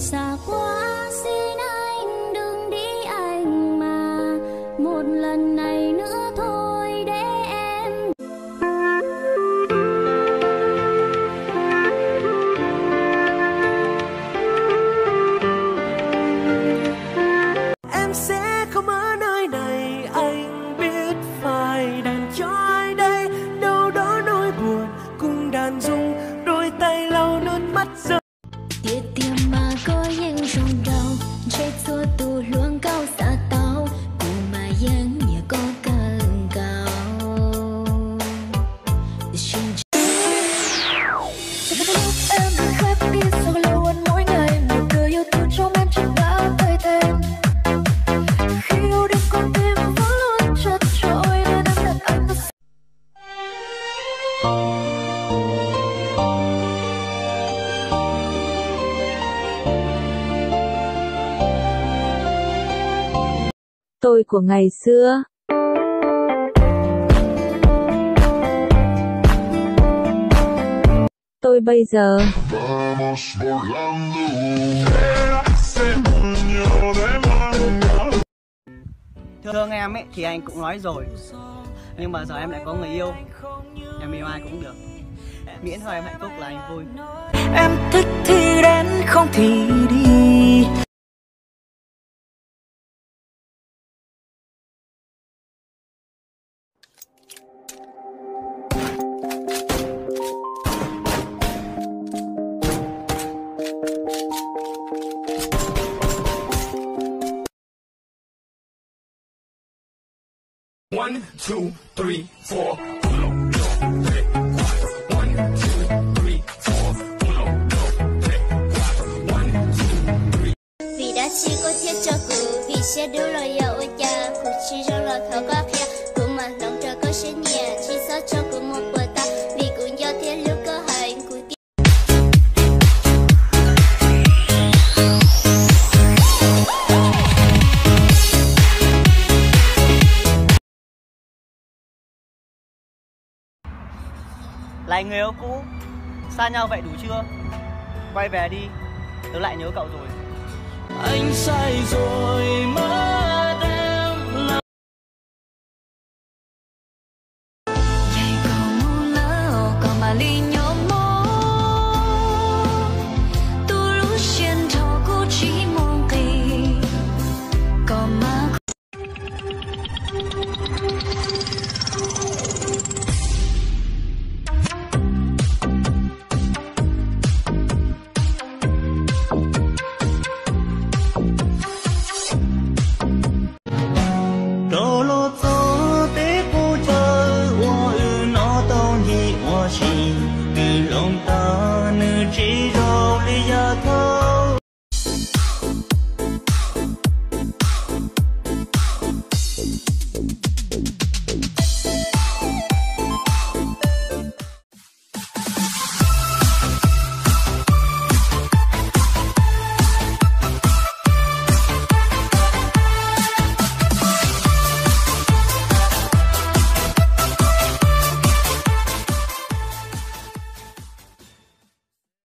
Xa quá xin anh đừng đi anh mà, một lần này nữa thôi để em. Em sẽ không ở nơi này, anh biết phải đàn cho ai đây, đâu đó nỗi buồn cùng đàn dung, đôi tay lau nước mắt rơi. Có những trong đầu chết xua tu luồng cao xa tao cùng mà yên nhẹ có cần cao em khép đi sau lâu hơn mỗi ngày, một đời yêu thương trong em chẳng đã thay tên. Khi yêu đến con tim vẫn luôn chật trội nên em đặt anh ta. Tôi của ngày xưa. Tôi bây giờ. Thương em ấy thì anh cũng nói rồi, nhưng mà giờ em lại có người yêu, em yêu ai cũng được, miễn thôi em hạnh phúc là anh vui. Em thích thì đến, không thì đi. One, two, three, four. Vì đã chỉ có thiết cho cụ, vì sẽ đưa lời dạo ở cha, cụ chỉ cho lời thở có khe, cụ mà lòng trời có sẽ nhẹ, chỉ sợ cho cụ một bờ ta, vì cụ do thiết lưu cơ hành cụ. Là người yêu cũ, xa nhau vậy đủ chưa? Quay về đi, tớ lại nhớ cậu rồi. Anh sai rồi mà